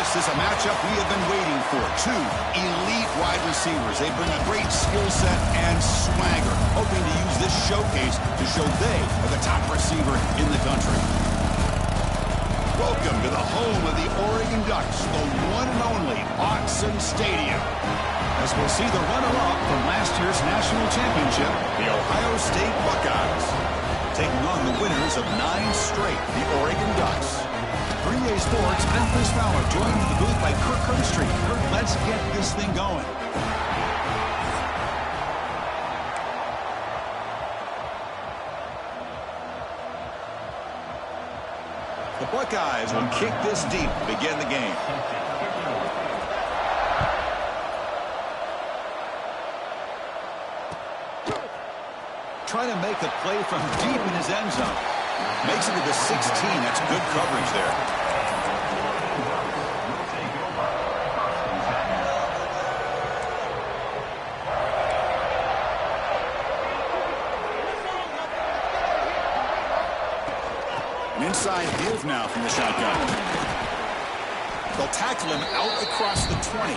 This is a matchup we have been waiting for. Two elite wide receivers. They bring a great skill set and swagger, hoping to use this showcase to show they are the top receiver in the country. Welcome to the home of the Oregon Ducks, the one and only Autzen Stadium. As we'll see the runner-up from last year's national championship, the Ohio State Buckeyes, taking on the winners of 9 straight, the Oregon Ducks. 3A Sports, I'm Chris Fowler, joined in the booth by Kirk Herbstreit. Kirk, let's get this thing going. The Buckeyes will kick this deep to begin the game. Trying to make a play from deep in his end zone. Makes it to the 16. That's good coverage there. An inside give now from the shotgun. They'll tackle him out across the 20.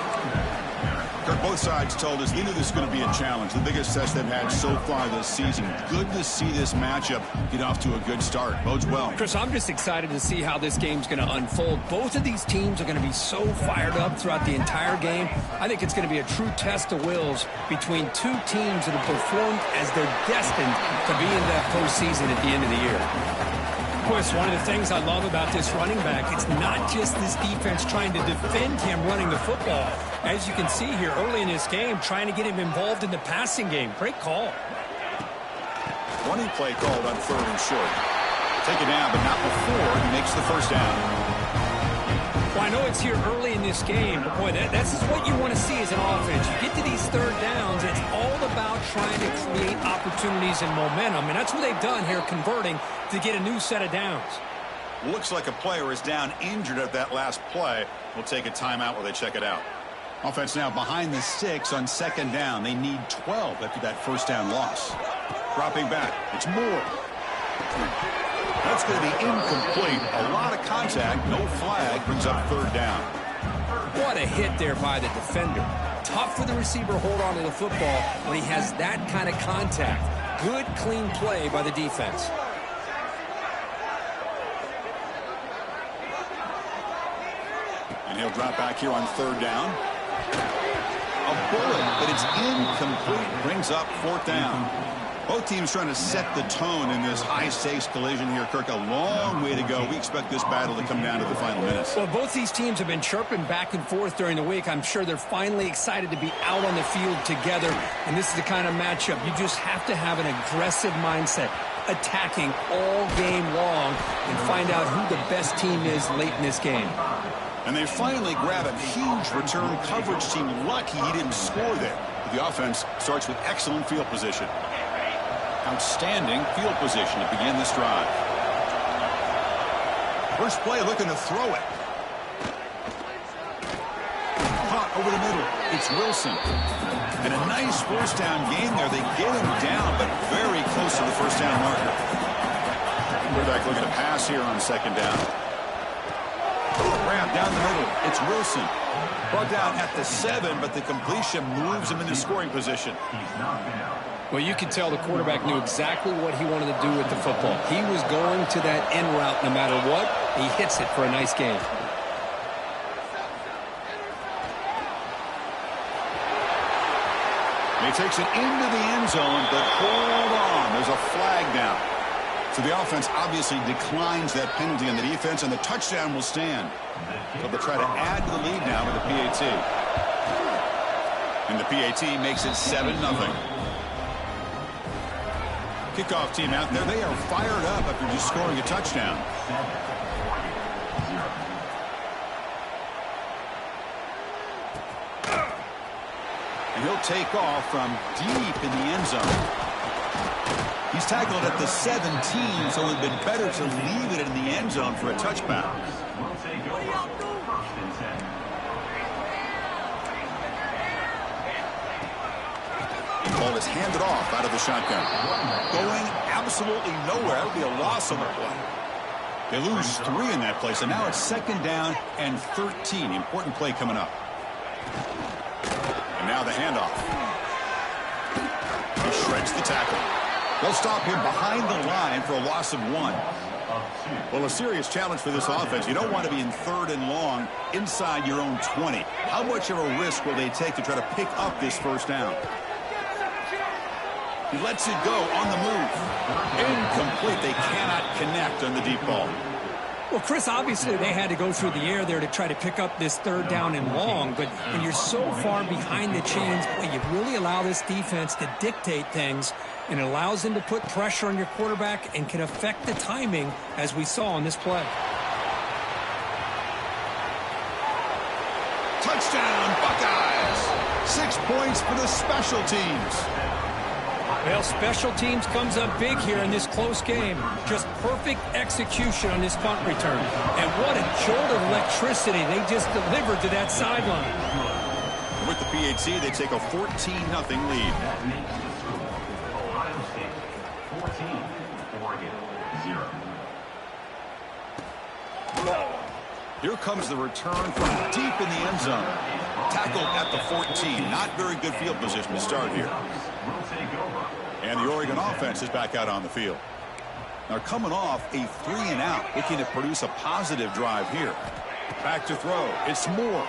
Kirk, both sides told us they knew this was going to be a challenge. The biggest test they've had so far this season. Good to see this matchup get off to a good start. Bodes well. Chris, I'm just excited to see how this game's going to unfold. Both of these teams are going to be so fired up throughout the entire game. I think it's going to be a true test of wills between two teams that have performed as they're destined to be in that postseason at the end of the year. Chris, one of the things I love about this running back, it's not just this defense trying to defend him running the football. As you can see here early in this game, trying to get him involved in the passing game. Great call. Running play called on 3rd and short. Take it down, but not before he makes the first down. Well, I know it's here early in this game, but boy, that's just what you want to see as an offense. You get to these 3rd downs, it's all about trying to create opportunities and momentum, and that's what they've done here, converting to get a new set of downs. Looks like a player is down injured at that last play. We'll take a timeout while they check it out. Offense now behind the 6 on 2nd down. They need 12 after that first down loss. Dropping back. It's Moore. That's going to be incomplete. A lot of contact. No flag. Brings up 3rd down. What a hit there by the defender. Tough for the receiver to hold on to the football when he has that kind of contact. Good, clean play by the defense. And he'll drop back here on 3rd down. A bullet, but it's incomplete. Brings up 4th down. Both teams trying to set the tone in this high-stakes collision here. Kirk, a long way to go. We expect this battle to come down to the final minutes. Well, both these teams have been chirping back and forth during the week. I'm sure they're finally excited to be out on the field together. And this is the kind of matchup you just have to have an aggressive mindset, attacking all game long, and find out who the best team is late in this game. And they finally grab a huge return coverage team. Lucky he didn't score there. But the offense starts with excellent field position. Outstanding field position to begin this drive. First play looking to throw it. Caught over the middle. It's Wilson. And a nice first down game there. They get him down, but very close to the first down marker. Quarterback looking to pass here on 2nd down. Grab down the middle. It's Wilson. Brought down at the 7, but the completion moves him into scoring position. Well, you can tell the quarterback knew exactly what he wanted to do with the football. He was going to that end route no matter what. He hits it for a nice gain. He takes it into the end zone, but hold on. There's a flag down. So the offense obviously declines that penalty on the defense, and the touchdown will stand. So they'll try to add to the lead now with the PAT. And the PAT makes it 7-0. Kickoff team out there. They are fired up after just scoring a touchdown. And he'll take off from deep in the end zone. He's tackled at the 17, so it would have been better to leave it in the end zone for a touchback. Ball is handed off out of the shotgun. Going absolutely nowhere. That would be a loss on the play. They lose 3 in that play, so now it's 2nd down and 13. Important play coming up. And now the handoff. He shreds the tackle. They'll stop him behind the line for a loss of 1. Well, a serious challenge for this offense. You don't want to be in 3rd and long inside your own 20. How much of a risk will they take to try to pick up this 1st down? He lets it go on the move. Incomplete. They cannot connect on the deep ball. Well, Chris, obviously they had to go through the air there to try to pick up this 3rd down and long, but when you're so far behind the chains, boy, you really allow this defense to dictate things, and it allows them to put pressure on your quarterback and can affect the timing, as we saw on this play. Touchdown, Buckeyes! 6 points for the special teams. Well, special teams comes up big here in this close game. Just perfect execution on this punt return. And what a jolt of electricity they just delivered to that sideline. With the PAT, they take a 14-0 lead. Ohio State 14, Oregon 0. Here comes the return from deep in the end zone. Tackled at the 14. Not very good field position to start here. And the Oregon offense is back out on the field. Now coming off a 3-and-out, looking to produce a positive drive here. Back to throw. It's Moore.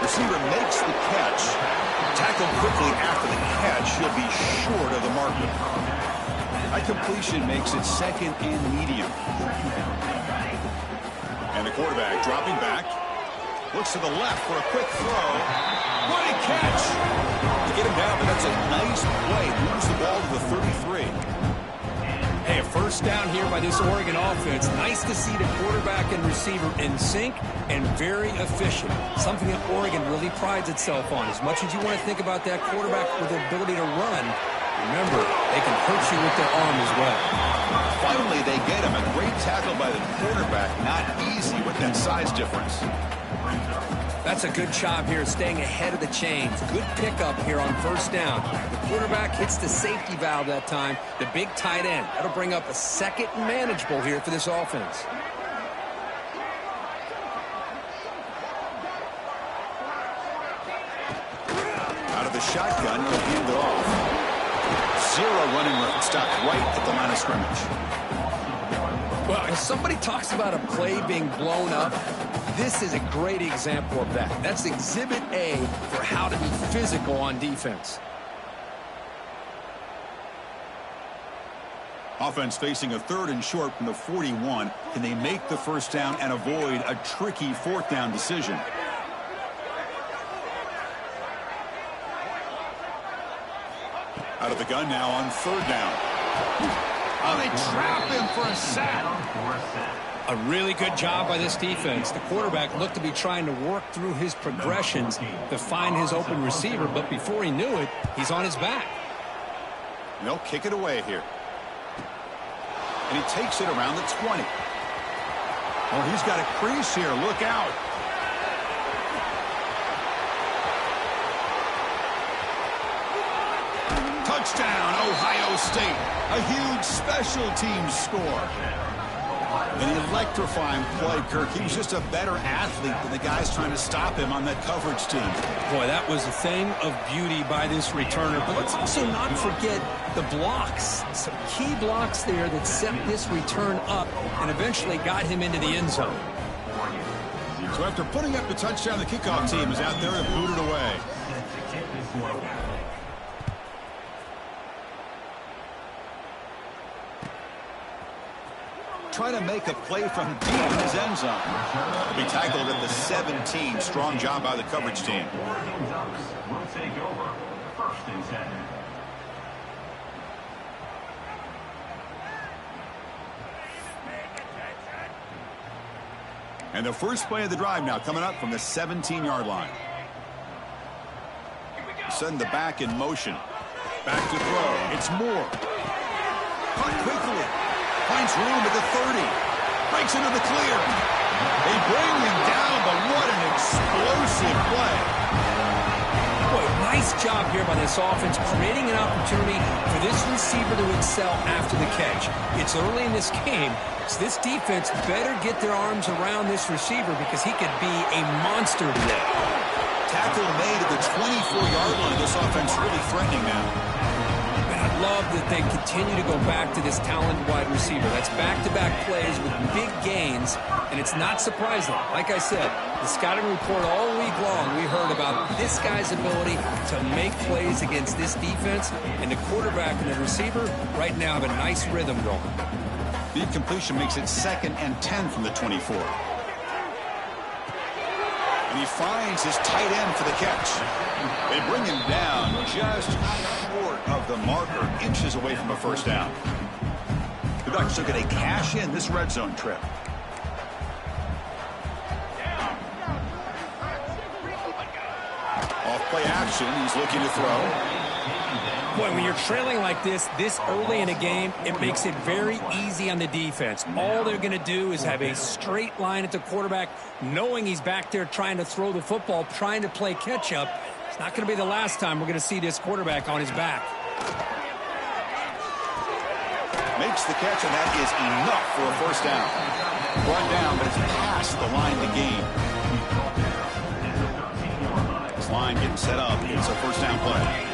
Receiver makes the catch. Tackled quickly after the catch. He'll be short of the marker. That completion makes it 2nd and medium. And the quarterback dropping back. Looks to the left for a quick throw. What a catch! To get him down, but that's a nice play. Moves the ball to the 33. Hey, a 1st down here by this Oregon offense. Nice to see the quarterback and receiver in sync and very efficient. Something that Oregon really prides itself on. As much as you want to think about that quarterback with the ability to run, remember, they can hurt you with their arm as well. Finally, they get him. A great tackle by the quarterback. Not easy with that size difference. That's a good job here, staying ahead of the chains. Good pickup here on 1st down. The quarterback hits the safety valve that time. The big tight end. That'll bring up a 2nd and manageable here for this offense. Out of the shotgun, he'll hand it off. 0 running room. Stopped right at the line of scrimmage. Well, if somebody talks about a play being blown up, this is a great example of that. That's Exhibit A for how to be physical on defense. Offense facing a 3rd and short from the 41. Can they make the 1st down and avoid a tricky 4th down decision? Out of the gun now on 3rd down. Oh, they trap him for a sack. A really good job by this defense. The quarterback looked to be trying to work through his progressions to find his open receiver, but before he knew it, he's on his back. And they'll kick it away here. And he takes it around the 20. Oh, he's got a crease here. Look out. Touchdown, Ohio State. A huge special teams score. An electrifying play, Kirk. He was just a better athlete than the guys trying to stop him on that coverage team. Boy, that was a thing of beauty by this returner. But let's also not forget the blocks. Some key blocks there that set this return up and eventually got him into the end zone. So after putting up the touchdown, the kickoff team is out there to boot it away. Trying to make a play from deep in his end zone. He'll be tackled at the 17. Strong job by the coverage team. Will take over 1st and 10. And the first play of the drive now coming up from the 17-yard line. Send the back in motion. Back to throw. It's Moore. Caught quickly. Finds room at the 30. Breaks into the clear. They bring him down, but what an explosive play. Boy, nice job here by this offense, creating an opportunity for this receiver to excel after the catch. It's early in this game, so this defense better get their arms around this receiver because he could be a monster today. Tackle made at the 24-yard line. This offense really threatening now. And I love that they continue to go back to this talented wide receiver. That's back-to-back plays with big gains, and it's not surprising. Like I said, the scouting report all week long, we heard about this guy's ability to make plays against this defense, and the quarterback and the receiver right now have a nice rhythm going. The completion makes it 2nd and 10 from the 24. And he finds his tight end for the catch. They bring him down just short of the marker, inches away from a first down. The Ducks are going to cash in this red zone trip. Off play action, he's looking to throw. Boy, when you're trailing like this early in a game, it makes it very easy on the defense. All they're going to do is have a straight line at the quarterback, knowing he's back there trying to throw the football, trying to play catch-up. It's not going to be the last time we're going to see this quarterback on his back. Makes the catch, and that is enough for a first down. Brought down, but it's past the line to gain. This line getting set up. It's a first down play.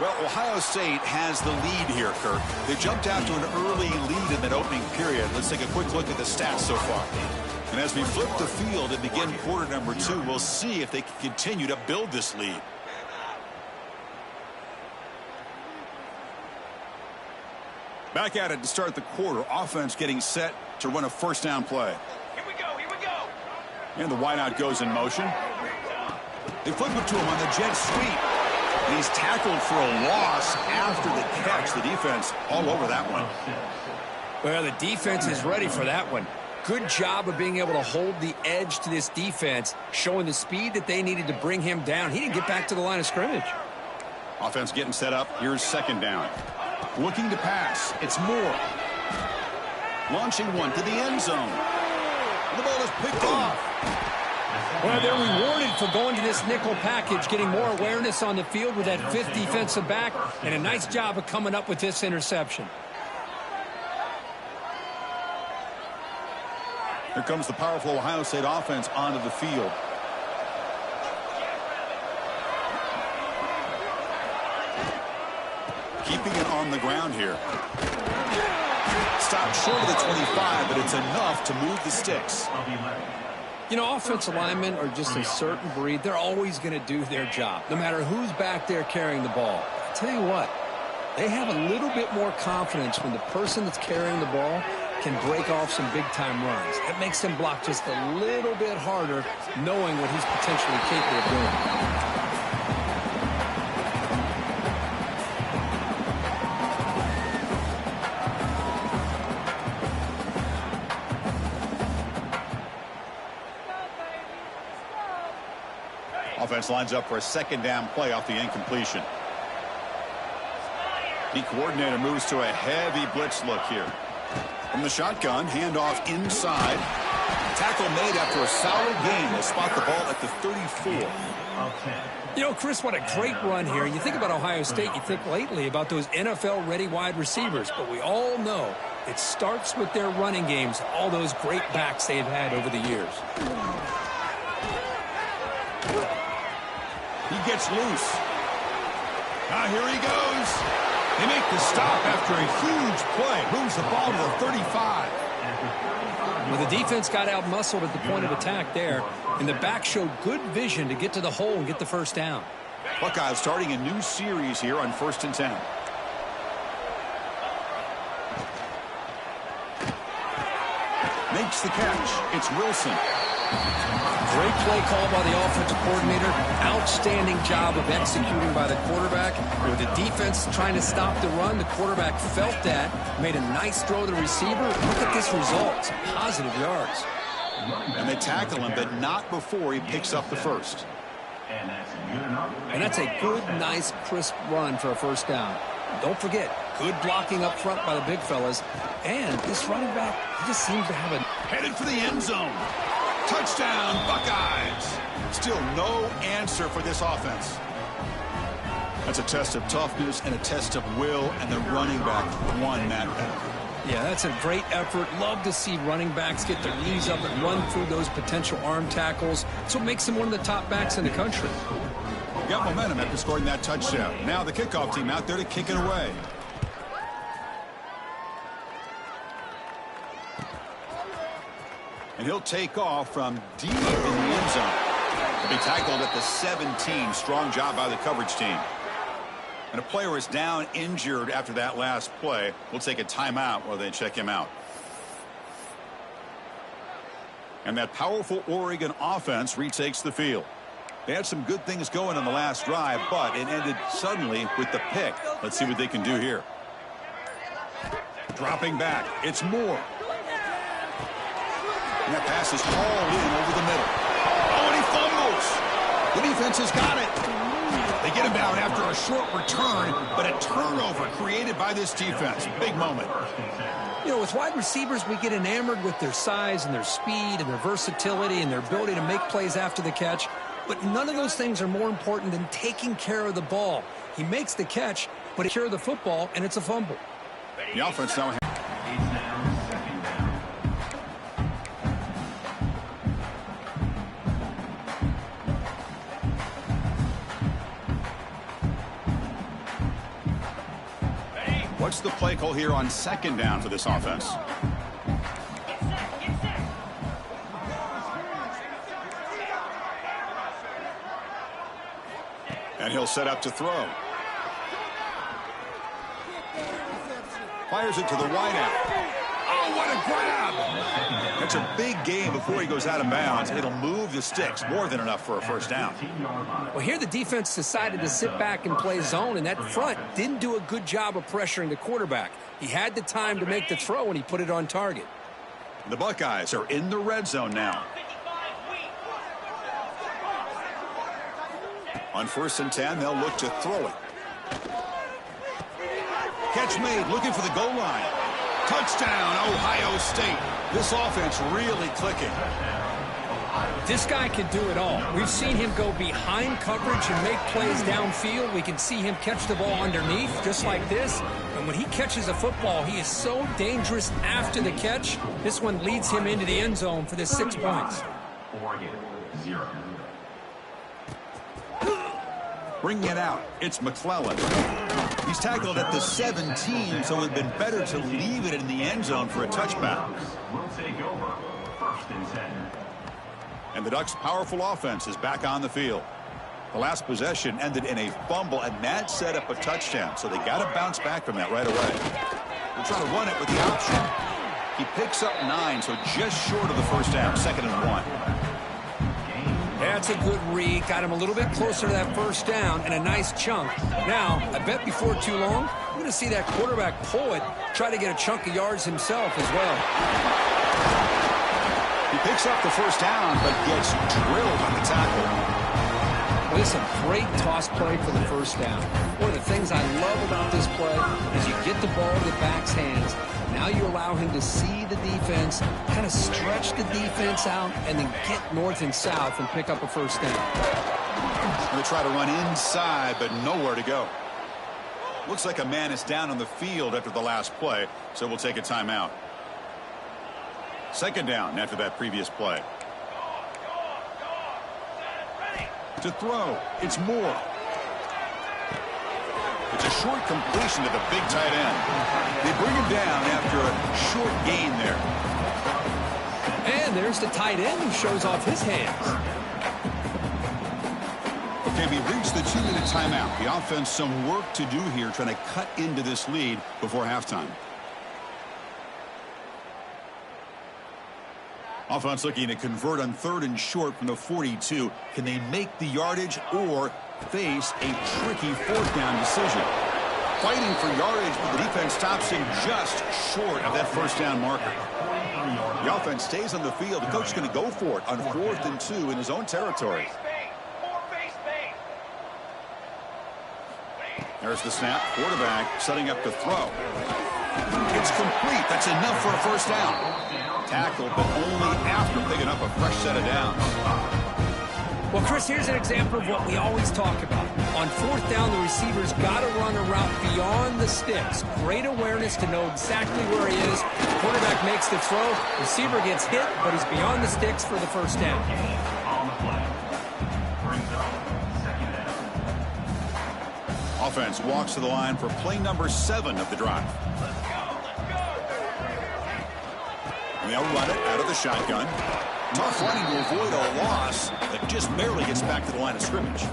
Well, Ohio State has the lead here, Kirk. They jumped out to an early lead in that opening period. Let's take a quick look at the stats so far. And as we flip the field and begin quarter number 2, we'll see if they can continue to build this lead. Back at it to start the quarter. Offense getting set to run a first down play. Here we go, here we go. And the wideout goes in motion. They flip it to him on the jet sweep. And he's tackled for a loss after the catch. The defense all over that one. Well, the defense is ready for that one. Good job of being able to hold the edge to this defense, showing the speed that they needed to bring him down. He didn't get back to the line of scrimmage. Offense getting set up. Here's second down. Looking to pass. It's Moore. Launching one to the end zone. The ball is picked off. Well, they're rewarded for going to this nickel package, getting more awareness on the field with that 5th defensive back, and a nice job of coming up with this interception. Here comes the powerful Ohio State offense onto the field. Keeping it on the ground here. Stopped short of the 25, but it's enough to move the sticks. You know, offensive linemen are just a certain breed. They're always going to do their job, no matter who's back there carrying the ball. I tell you what, they have a little bit more confidence when the person that's carrying the ball can break off some big-time runs. It makes them block just a little bit harder, knowing what he's potentially capable of doing. Offense lines up for a second down play off the incompletion. The coordinator moves to a heavy blitz look here. From the shotgun, handoff inside. Tackle made after a solid gain. They spot the ball at the 34. You know, Chris, what a great run here. You think about Ohio State, you think lately about those NFL-ready wide receivers, but we all know it starts with their running games, all those great backs they've had over the years. He gets loose. Now here he goes. They make the stop after a huge play. Moves the ball to the 35. Well, the defense got out-muscled at the point of attack there, and the back showed good vision to get to the hole and get the first down. Buckeyes starting a new series here on 1st and 10. Makes the catch. It's Wilson. Great play call by the offensive coordinator. Outstanding job of executing by the quarterback. With the defense trying to stop the run, the quarterback felt that, made a nice throw to the receiver. Look at this result. Some positive yards. And they tackle him, but not before he picks up the first. And that's a good, nice, crisp run for a first down. Don't forget, good blocking up front by the big fellas. And this running back, he just seems to have a... Headed for the end zone. Touchdown, Buckeyes. Still no answer for this offense. That's a test of toughness and a test of will, and the running back won that battle. Yeah, that's a great effort. Love to see running backs get their knees up and run through those potential arm tackles. That's what makes him one of the top backs in the country. Got momentum after scoring that touchdown. Now the kickoff team out there to kick it away. And he'll take off from deep in the end zone. He'll be tackled at the 17. Strong job by the coverage team. And a player is down injured after that last play. We'll take a timeout while they check him out. And that powerful Oregon offense retakes the field. They had some good things going on the last drive, but it ended suddenly with the pick. Let's see what they can do here. Dropping back. It's Moore. And that pass is hauled in over the middle. Oh, and he fumbles. The defense has got it. They get him down after a short return, but a turnover created by this defense. Big moment. You know, with wide receivers, we get enamored with their size and their speed and their versatility and their ability to make plays after the catch. But none of those things are more important than taking care of the ball. He makes the catch, but he carries the football, and it's a fumble. The offense now has... What's the play call here on second down for this offense? And he'll set up to throw. Fires it to the wideout. Oh, what a grab! That's a big gain before he goes out of bounds. It'll move the sticks, more than enough for a first down. Well, here the defense decided to sit back and play zone, and that front didn't do a good job of pressuring the quarterback. He had the time to make the throw, and he put it on target. The Buckeyes are in the red zone now. On 1st and 10, they'll look to throw it. Catch made, looking for the goal line. Touchdown, Ohio State. This offense really clicking. This guy can do it all. We've seen him go behind coverage and make plays downfield. We can see him catch the ball underneath, just like this. And when he catches a football, he is so dangerous after the catch. This one leads him into the end zone for the 6 points. Oregon, 0. Bringing it out, it's McClellan. He's tackled at the 17, so it would have been better to leave it in the end zone for a touchback. We'll take over. 1st and 10. And the Ducks' powerful offense is back on the field. The last possession ended in a fumble, and that set up a touchdown, so they got to bounce back from that right away. They'll try to run it with the option. He picks up 9, so just short of the first down, 2nd and 1. That's a good read. Got him a little bit closer to that first down and a nice chunk. Now, I bet before too long, we're going to see that quarterback pull it, try to get a chunk of yards himself as well. He picks up the first down, but gets drilled on the tackle. Well, this is a great toss play for the first down. One of the things I love about this play is you get the ball in the back's hands. Now you allow him to see the defense, kind of stretch the defense out, and then get north and south and pick up a first down. Going to try to run inside, but nowhere to go. Looks like a man is down on the field after the last play, so we'll take a timeout. 2nd down after that previous play. To throw, it's Moore. It's a short completion to the big tight end. They bring him down after a short gain there. And there's the tight end who shows off his hands. Okay, we reached the 2-minute timeout. The offense some work to do here trying to cut into this lead before halftime. Offense looking to convert on 3rd and short from the 42. Can they make the yardage or face a tricky 4th down decision? Fighting for yardage, but the defense stops him just short of that first down marker. The offense stays on the field. The coach is going to go for it on 4th and 2 in his own territory. There's the snap. Quarterback setting up to throw. It's complete. That's enough for a first down. Tackle, but only after picking up a fresh set of downs. Well, Chris, here's an example of what we always talk about. On fourth down, the receiver's got to run a route beyond the sticks. Great awareness to know exactly where he is. Quarterback makes the throw. Receiver gets hit, but he's beyond the sticks for the first down. On the play. Brings up second down. Offense walks to the line for play number 7 of the drive. And they'll run it out of the shotgun. Tough running to avoid a loss that just barely gets back to the line of scrimmage.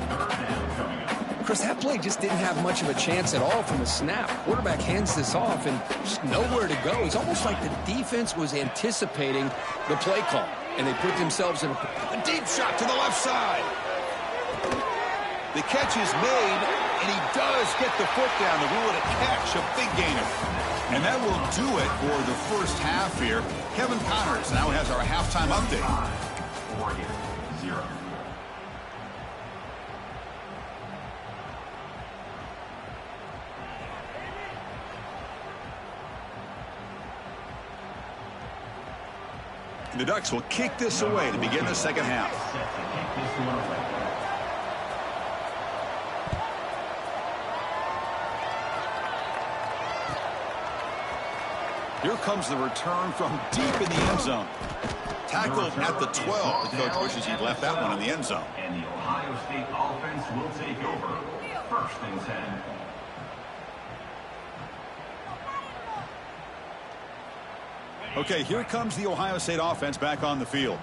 Chris, that play just didn't have much of a chance at all from the snap. Quarterback hands this off and just nowhere to go. It's almost like the defense was anticipating the play call, and they put themselves in A deep shot to the left side. The catch is made, and he does get the foot down to rule it a catch, a big gainer. And that will do it for the first half here. Kevin Connors now has our halftime update. Oregon, 0. The Ducks will kick this away to begin the second half. Set to kick this one away. Here comes the return from deep in the end zone. Tackled at the 12. The coach wishes he'd left that one in the end zone. And the Ohio State offense will take over. First and 10. Okay, here comes the Ohio State offense back on the field.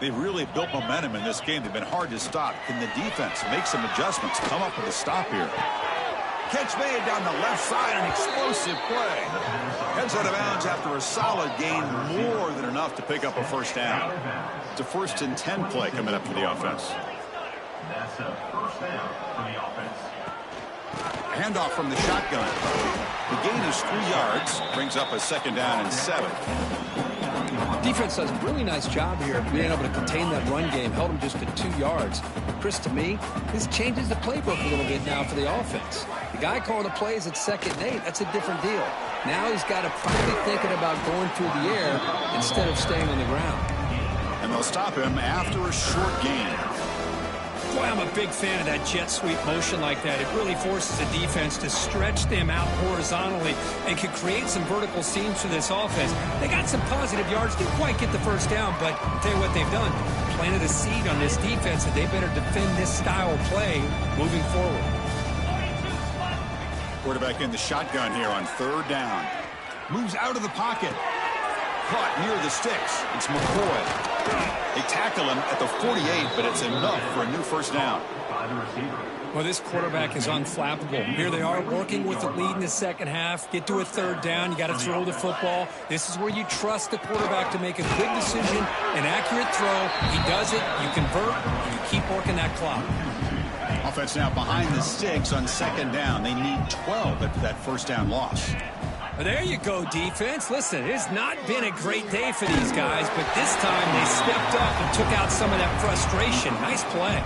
They've really built momentum in this game. They've been hard to stop. Can the defense make some adjustments, come up with a stop here? Catch made down the left side, an explosive play. Heads out of bounds after a solid gain, more than enough to pick up a first down. It's a 1st and 10 play coming up for the offense. That's a first down for the offense. Handoff from the shotgun. The gain is 3 yards, brings up a 2nd down and 7. Defense does a really nice job here of being able to contain that run game, held them just at 2 yards. Chris, to me, this changes the playbook a little bit now for the offense. The guy calling the plays at 2nd and 8, that's a different deal. Now he's got to probably thinking about going through the air instead of staying on the ground. And they'll stop him after a short gain. Boy, I'm a big fan of that jet sweep motion like that. It really forces the defense to stretch them out horizontally and can create some vertical seams for this offense. They got some positive yards, didn't quite get the first down, but I'll tell you what they've done. Planted a seed on this defense that they better defend this style of play moving forward. Quarterback in the shotgun here on 3rd down. Moves out of the pocket. Caught near the sticks. It's McCoy. They tackle him at the 48, but it's enough for a new first down. By the receiver. Well, this quarterback is unflappable. Here they are working with the lead in the second half. Get to a 3rd down. You got to throw the football. This is where you trust the quarterback to make a good decision, an accurate throw. He does it. You convert, and you keep working that clock. Offense now behind the sticks on 2nd down. They need 12 after that first down loss. Well, there you go, defense. Listen, it has not been a great day for these guys, but this time they stepped up and took out some of that frustration. Nice play.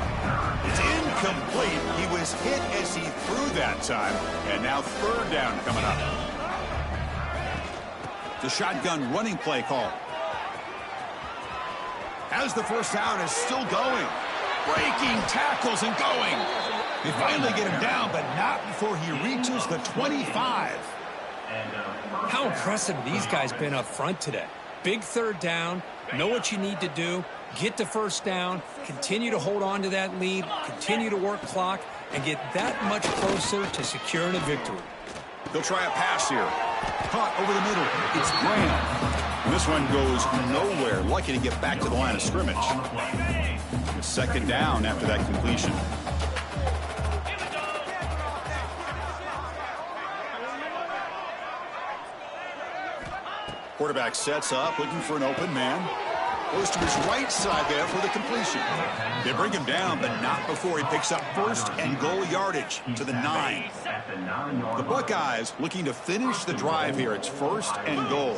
It's incomplete. He was hit as he threw that time, and now 3rd down coming up. The shotgun running play call. As the first down is still going. Breaking tackles and going. They finally get him down, but not before he reaches the 25. How impressive these guys been up front today. Big 3rd down, know what you need to do, get the first down, continue to hold on to that lead, continue to work clock, and get that much closer to securing a victory. They'll try a pass here. Caught over the middle. It's Graham. And this one goes nowhere. Lucky to get back to the line of scrimmage. It's 2nd down after that completion. Quarterback sets up, looking for an open man. Goes to his right side there for the completion. They bring him down, but not before he picks up 1st and goal yardage to the 9. The Buckeyes looking to finish the drive here. It's 1st and goal.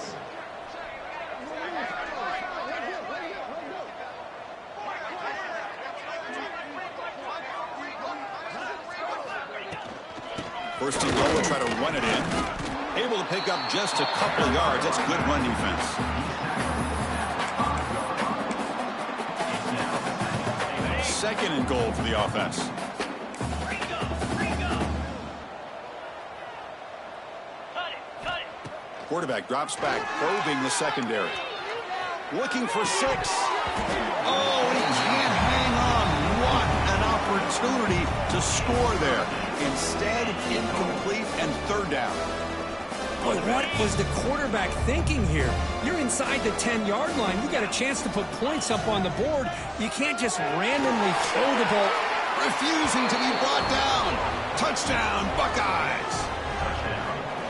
First and goal, will try to run it in. able to pick up just a couple of yards. That's good run defense. Second and goal for the offense. Quarterback drops back, probing the secondary. Looking for 6. Oh, he can't hang on. What an opportunity to score there. Instead, incomplete and third down. Boy, what was the quarterback thinking here? You're inside the 10-yard line. You got a chance to put points up on the board. You can't just randomly throw the ball. Refusing to be brought down. Touchdown, Buckeyes.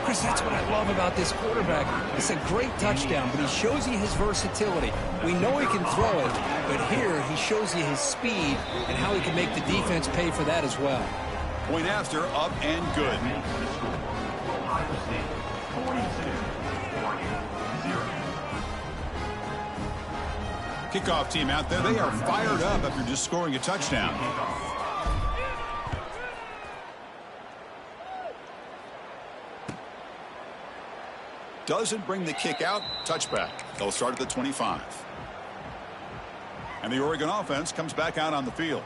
Chris, that's what I love about this quarterback. It's a great touchdown, but he shows you his versatility. We know he can throw it, but here he shows you his speed and how he can make the defense pay for that as well. Point after, up and good. Ohio State 42, Oregon 0. Kickoff team out there. They are fired up after just scoring a touchdown. Doesn't bring the kick out. Touchback. They'll start at the 25. And the Oregon offense comes back out on the field.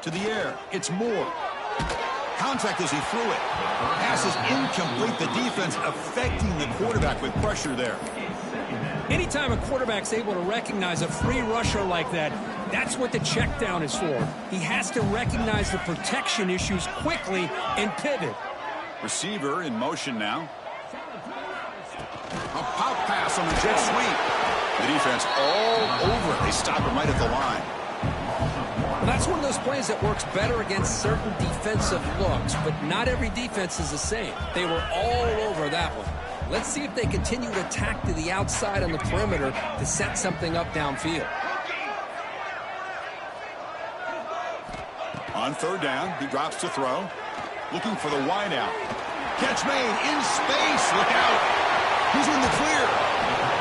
To the air. It's Moore. Contact as he threw it. Pass is incomplete. The defense affecting the quarterback with pressure there. Anytime a quarterback's able to recognize a free rusher like that, that's what the check down is for. He has to recognize the protection issues quickly and pivot. Receiver in motion now. A pop pass on the jet sweep. The defense all over it. They stop him right at the line. That's one of those plays that works better against certain defensive looks, but not every defense is the same. They were all over that one. Let's see if they continue to attack to the outside on the perimeter to set something up downfield. On third down, he drops to throw. Looking for the wide out. Catch made in space. Look out. He's in the clear.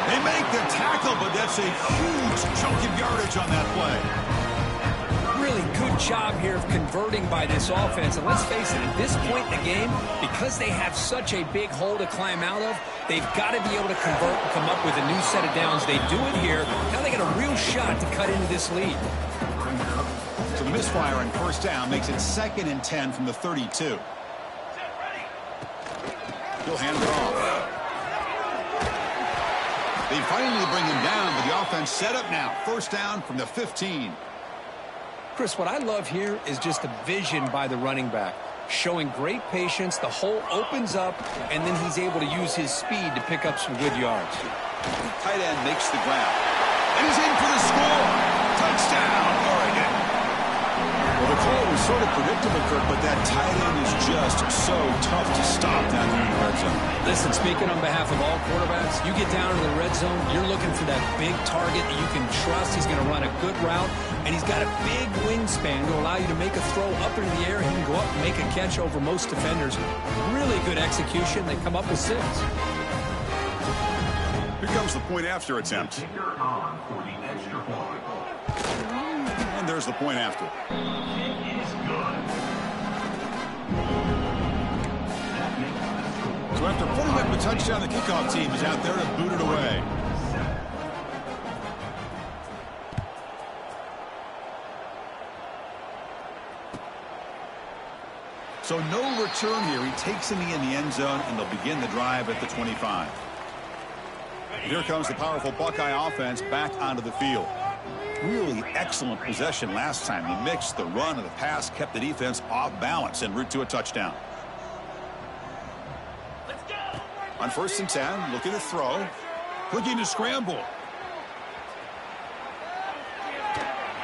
They make the tackle, but that's a huge chunk of yardage on that play. Really good job here of converting by this offense. And let's face it, at this point in the game, because they have such a big hole to climb out of, they've got to be able to convert and come up with a new set of downs. They do it here. Now they got a real shot to cut into this lead. So the misfire on first down makes it 2nd and 10 from the 32. He'll hand it off. They finally bring him down, but the offense set up now. First down from the 15. Chris, what I love here is just the vision by the running back. Showing great patience, the hole opens up, and then he's able to use his speed to pick up some good yards. Tight end makes the grab. And he's in for the score. Touchdown, Oregon. Well, the call was sort of predictable, Kirk, but that tight end is just so tough to stop down here in the red zone. Listen, speaking on behalf of all quarterbacks, you get down to the red zone, you're looking for that big target that you can trust. He's going to run a good route, and he's got a big wingspan to allow you to make a throw up into the air. He can go up and make a catch over most defenders. Really good execution. They come up with 6. Here comes the point after attempt. Kicker on for the extra point. And there's the point after. Kick is good. That makes the score. So after putting up a touchdown, the kickoff team is out there to boot it away. So no return here. He takes him in the end zone, and they'll begin the drive at the 25. Here comes the powerful Buckeye offense back onto the field. Really excellent possession last time. The mix, the run, and the pass kept the defense off balance en route to a touchdown. On 1st and 10, looking to throw. Looking to scramble.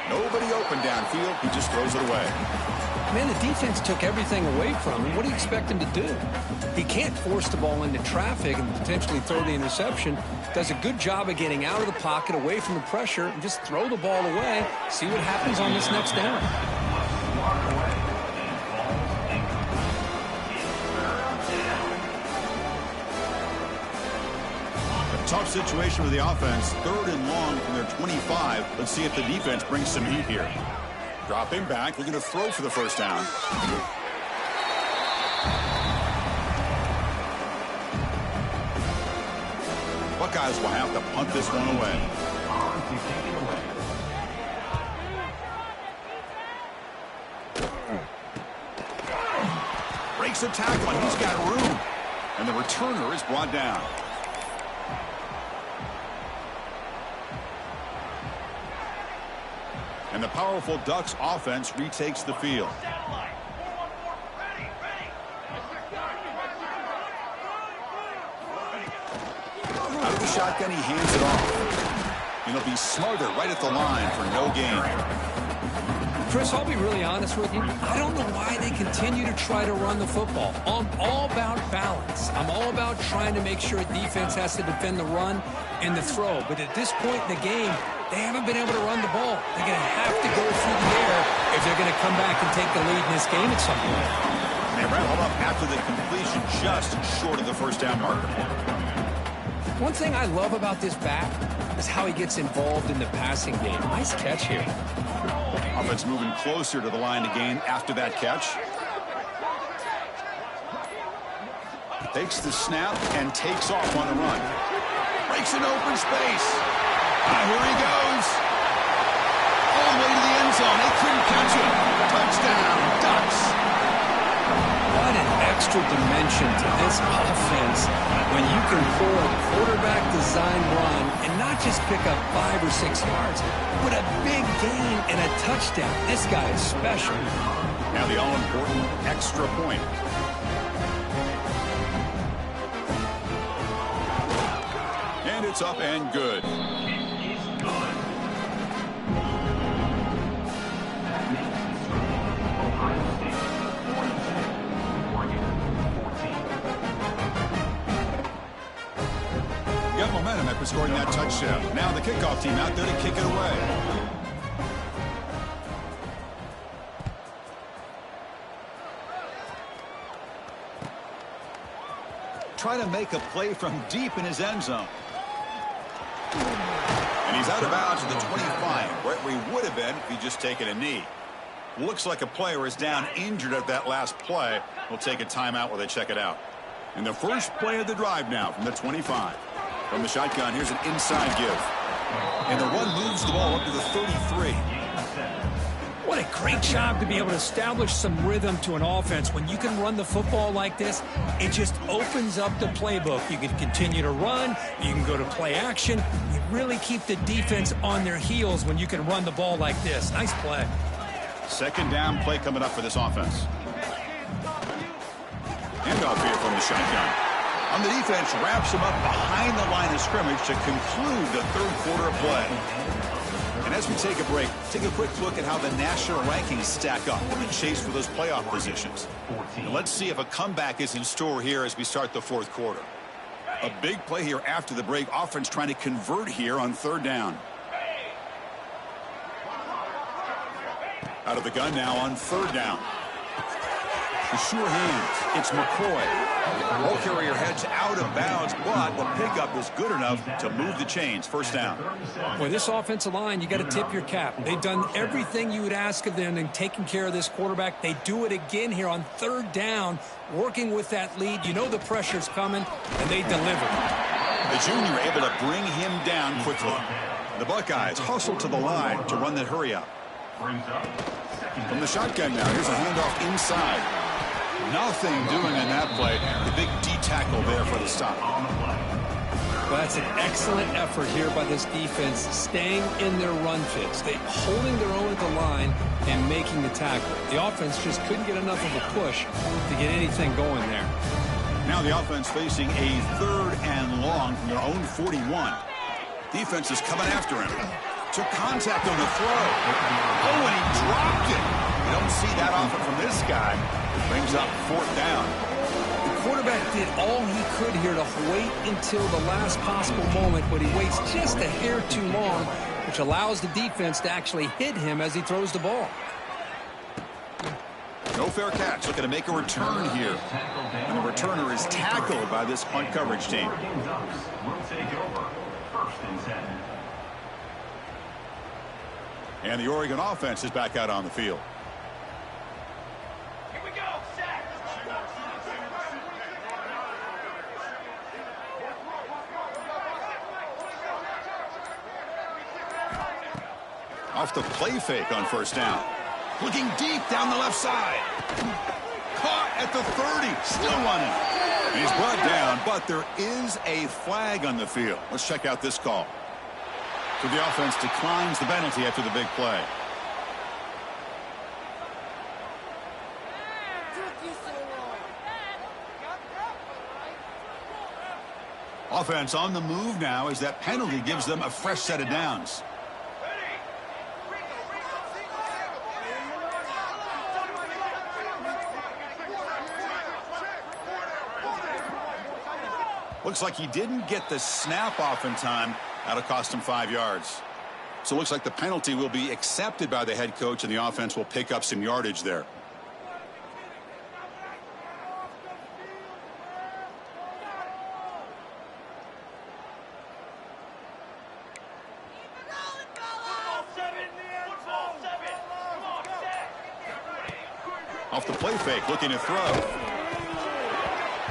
Nobody open downfield. He just throws it away. Man, the defense took everything away from him. What do you expect him to do? He can't force the ball into traffic and potentially throw the interception. Does a good job of getting out of the pocket, away from the pressure, and just throw the ball away. See what happens on this next down. Tough situation with the offense. 3rd and long from their 25. Let's see if the defense brings some heat here. Dropping back, looking to throw for the first down. Buckeyes will have to punt this one away. Breaks a tackle, and he's got room. And the returner is brought down. And the powerful Ducks offense retakes the field. Out of the shotgun, he hands it off. And he'll be smothered right at the line for no gain. Chris, I'll be really honest with you. I don't know why they continue to try to run the football. I'm all about balance. I'm all about trying to make sure defense has to defend the run and the throw. But at this point in the game, they haven't been able to run the ball. They're going to have to go through the air if they're going to come back and take the lead in this game at some point. They rattled up after the completion just short of the first down marker. One thing I love about this back is how he gets involved in the passing game. Nice catch here. Offense moving closer to the line to gain after that catch. Takes the snap and takes off on the run. Breaks an open space. Here he goes. All the way to the end zone. They couldn't catch him. Touchdown, Ducks. What an extra dimension to this offense when you can pull a quarterback design run and not just pick up 5 or 6 yards, but a big gain and a touchdown. This guy is special. Now the all-important extra point. And it's up and good. Got momentum after scoring that touchdown. Now the kickoff team out there to kick it away. Trying to make a play from deep in his end zone. And he's out of bounds at the 25, right where he would have been if he'd just taken a knee. Looks like a player is down injured at that last play. We'll take a timeout while they check it out. And the first play of the drive now from the 25. From the shotgun, here's an inside give. And the run moves the ball up to the 33. What a great job to be able to establish some rhythm to an offense. When you can run the football like this, it just opens up the playbook. You can continue to run. You can go to play action. You really keep the defense on their heels when you can run the ball like this. Nice play. Second down play coming up for this offense. Handoff here from the shotgun. On the defense, wraps him up behind the line of scrimmage to conclude the third quarter of play. And as we take a break, take a quick look at how the national rankings stack up in the chase for those playoff positions. And let's see if a comeback is in store here as we start the fourth quarter. A big play here after the break. Offense trying to convert here on third down. Out of the gun now on third down. The sure hands. It's McCoy. Ball carrier heads out of bounds, but the pickup is good enough to move the chains. First down. Boy, this offensive line, you got to tip your cap. They've done everything you would ask of them in taking care of this quarterback. They do it again here on third down, working with that lead. You know the pressure's coming, and they deliver. The junior able to bring him down quickly. The Buckeyes hustle to the line to run that hurry up. From the shotgun now, here's a handoff inside. Nothing doing in that play. The big D tackle there for the stop. Well, that's an excellent effort here by this defense, staying in their run fits. They holding their own at the line and making the tackle. The offense just couldn't get enough of a push to get anything going there. Now the offense facing a third and long from their own 41. Defense is coming after him. Took contact on the throw. Oh, and he dropped it. You don't see that often from this guy. Brings up fourth down. The quarterback did all he could here to wait until the last possible moment, but he waits just a hair too long, which allows the defense to actually hit him as he throws the ball. No fair catch. Looking to make a return here. And the returner is tackled by this punt coverage team. Oregon Ducks will take over. 1st and 10. And the Oregon offense is back out on the field. Here we go, set. Off the play fake on 1st down. Looking deep down the left side. Caught at the 30. Still running. He's brought down, but there is a flag on the field. Let's check out this call. So the offense declines the penalty after the big play. Offense on the move now as that penalty gives them a fresh set of downs. Looks like he didn't get the snap off in time. That'll cost him 5 yards. So it looks like the penalty will be accepted by the head coach, and the offense will pick up some yardage there. Off the play fake, looking to throw.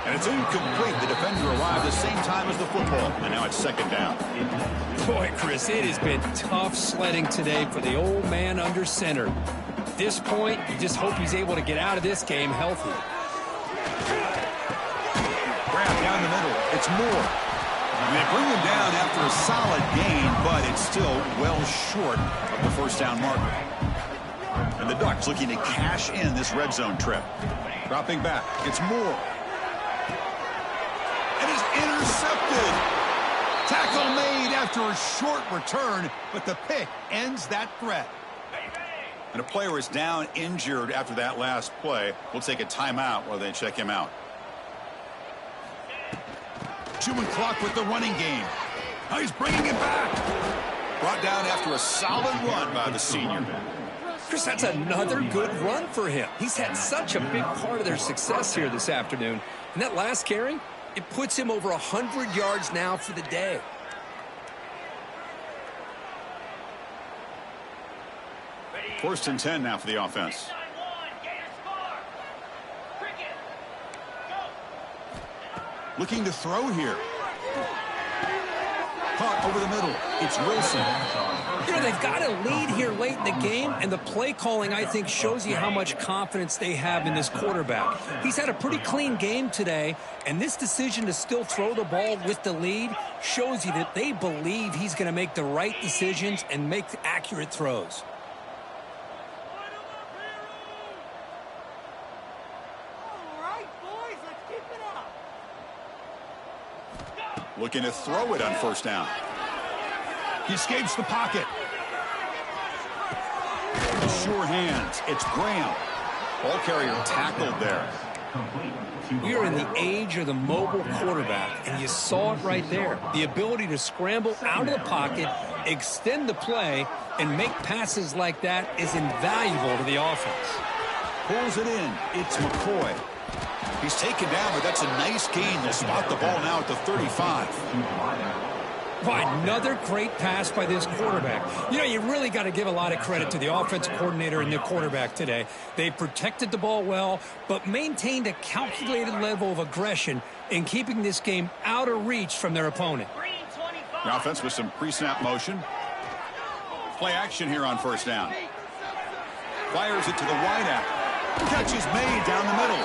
And it's incomplete. The defender arrived the same time as the football, and now it's 2nd down. Boy, Chris, it has been tough sledding today for the old man under center. At this point, you just hope he's able to get out of this game healthy. Grab down the middle. It's Moore. And they bring him down after a solid gain, but it's still well short of the 1st down marker. And the Ducks looking to cash in this red zone trip. Dropping back. It's Moore. And it's intercepted. Tackle made after a short return, but the pick ends that threat. And a player is down injured after that last play. We'll take a timeout while they check him out. Chewing clock with the running game. Now he's bringing it back. Brought down after a solid run by the senior. Chris, that's another good run for him. He's had such a big part of their success here this afternoon. And that last carry, it puts him over 100 yards now for the day. First and 10 now for the offense. Looking to throw here. Caught over the middle. It's Wilson. You know, they've got a lead here late in the game, and the play calling, I think, shows you how much confidence they have in this quarterback. He's had a pretty clean game today, and this decision to still throw the ball with the lead shows you that they believe he's going to make the right decisions and make accurate throws. Looking to throw it on 1st down. He escapes the pocket. Sure hands. It's Graham. Ball carrier tackled there. We are in the age of the mobile quarterback, and you saw it right there. The ability to scramble out of the pocket, extend the play, and make passes like that is invaluable to the offense. Pulls it in. It's McCoy. He's taken down, but that's a nice gain. They'll spot the ball now at the 35. Boy, another great pass by this quarterback. You know, you really got to give a lot of credit to the offensive coordinator and the quarterback today. They protected the ball well, but maintained a calculated level of aggression in keeping this game out of reach from their opponent. The offense with some pre-snap motion. Play action here on 1st down. Fires it to the wideout. Catch is made down the middle.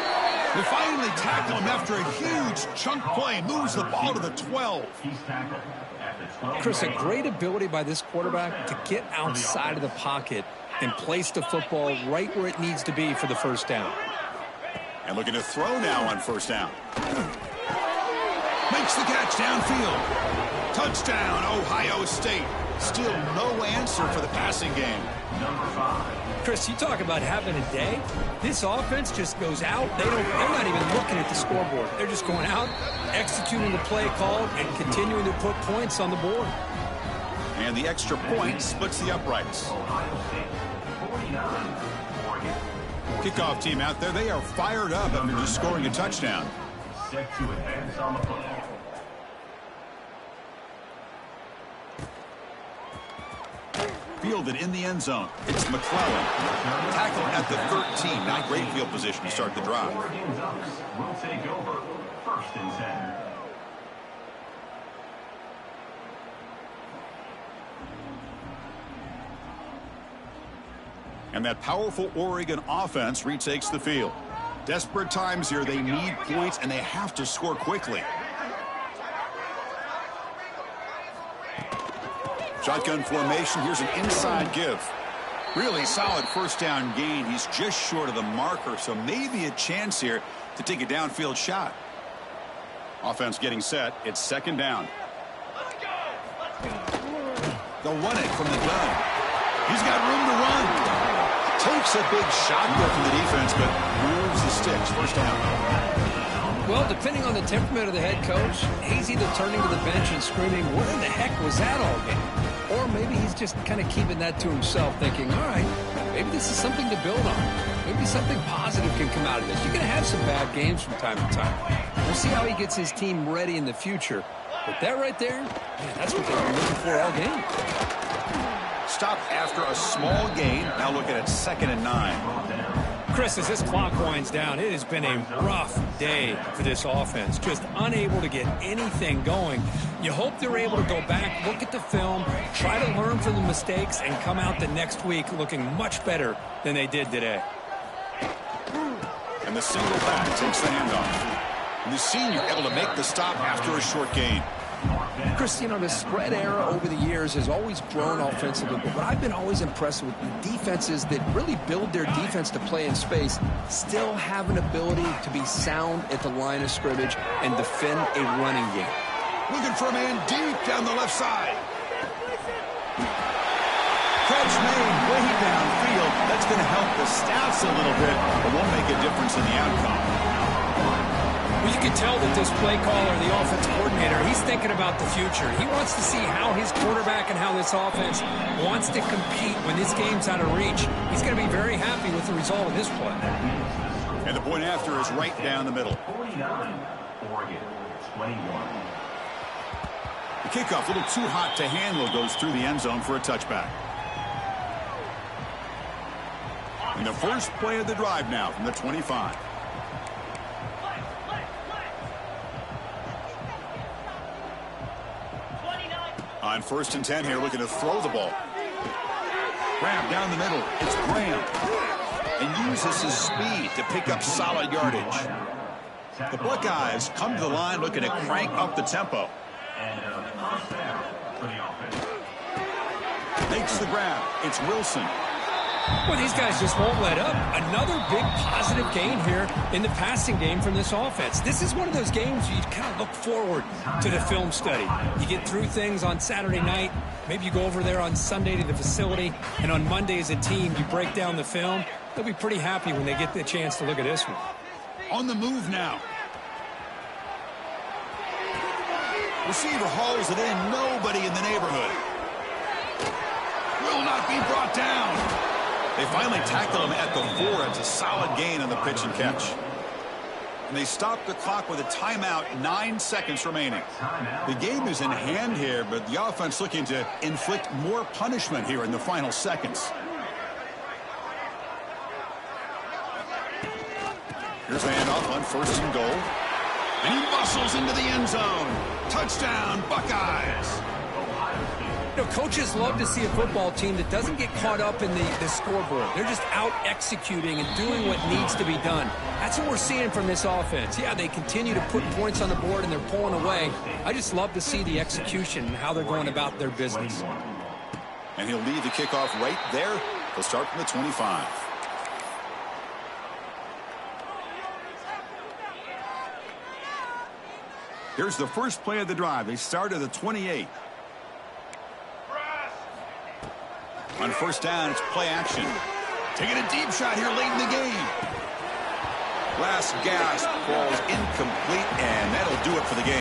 They finally tackle him after a huge chunk play. Moves the ball to the 12. Chris, a great ability by this quarterback to get outside of the pocket and place the football right where it needs to be for the 1st down. And looking to throw now on 1st down. Makes the catch downfield. Touchdown, Ohio State. Still no answer for the passing game. Number 5. Chris, you talk about having a day. This offense just goes out. They're not even looking at the scoreboard. They're just going out, executing the play called, and continuing to put points on the board. And the extra point splits the uprights. Kickoff team out there, they are fired up after just scoring a touchdown. Set to advance on the football. Fielded in the end zone. It's McClellan. Tackled at the 13. Not great field position to start the drive. Oregon Ducks will take over. First and 10. And that powerful Oregon offense retakes the field. Desperate times here. They need points, and they have to score quickly. Shotgun formation. Here's an inside give. Really solid first down gain. He's just short of the marker, so maybe a chance here to take a downfield shot. Offense getting set. It's second down. They'll run it from the gun. He's got room to run. Takes a big shot there from the defense, but moves the sticks. First down. Well, depending on the temperament of the head coach, he's either turning to the bench and screaming, "Where in the heck was that all game?" Or maybe he's just kind of keeping that to himself, thinking, all right, maybe this is something to build on. Maybe something positive can come out of this. You're going to have some bad games from time to time. We'll see how he gets his team ready in the future. But that right there, man, that's what they've been looking for all game. Stop after a small gain. Now looking at 2nd and 9. Chris, as this clock winds down, it has been a rough day for this offense. Just unable to get anything going. You hope they're able to go back, look at the film, try to learn from the mistakes, and come out the next week looking much better than they did today. And the single back takes the handoff. And the senior able to make the stop after a short gain. Chris, you know, the spread era over the years has always grown offensively, but what I've been always impressed with the defenses that really build their defense to play in space still have an ability to be sound at the line of scrimmage and defend a running game. Looking for a man deep down the left side. Catch made way downfield. That's going to help the stats a little bit, but won't make a difference in the outcome. Well, you can tell that this play caller, the offense coordinator, he's thinking about the future. He wants to see how his quarterback and how this offense wants to compete when this game's out of reach. He's going to be very happy with the result of this play. And the point after is right down the middle. 49, Oregon, 21. The kickoff, a little too hot to handle, goes through the end zone for a touchback. And the first play of the drive now from the 25. On 1st and 10 here, looking to throw the ball. Graham down the middle. It's Graham. And uses his speed to pick up solid yardage. The Buckeyes come to the line looking to crank up the tempo. Makes the grab. It's Wilson. Well, these guys just won't let up. Another big positive gain here in the passing game from this offense. This is one of those games you kind of look forward to the film study. You get through things on Saturday night. Maybe you go over there on Sunday to the facility, and on Monday as a team, you break down the film. They'll be pretty happy when they get the chance to look at this one. On the move now. Receiver hauls it in. Nobody in the neighborhood. Will not be brought down. They finally tackle him at the 4. It's a solid gain on the pitch and catch. And they stop the clock with a timeout, 9 seconds remaining. The game is in hand here, but the offense looking to inflict more punishment here in the final seconds. Here's the handoff on 1st and goal. And he muscles into the end zone. Touchdown, Buckeyes. You know, coaches love to see a football team that doesn't get caught up in the scoreboard. They're just out executing and doing what needs to be done. That's what we're seeing from this offense. Yeah, they continue to put points on the board and they're pulling away. I just love to see the execution and how they're going about their business. And he'll leave the kickoff right there. He'll start from the 25. Here's the first play of the drive. They start at the 28. On 1st down, it's play action. Taking a deep shot here late in the game. Last gasp falls incomplete, and that'll do it for the game.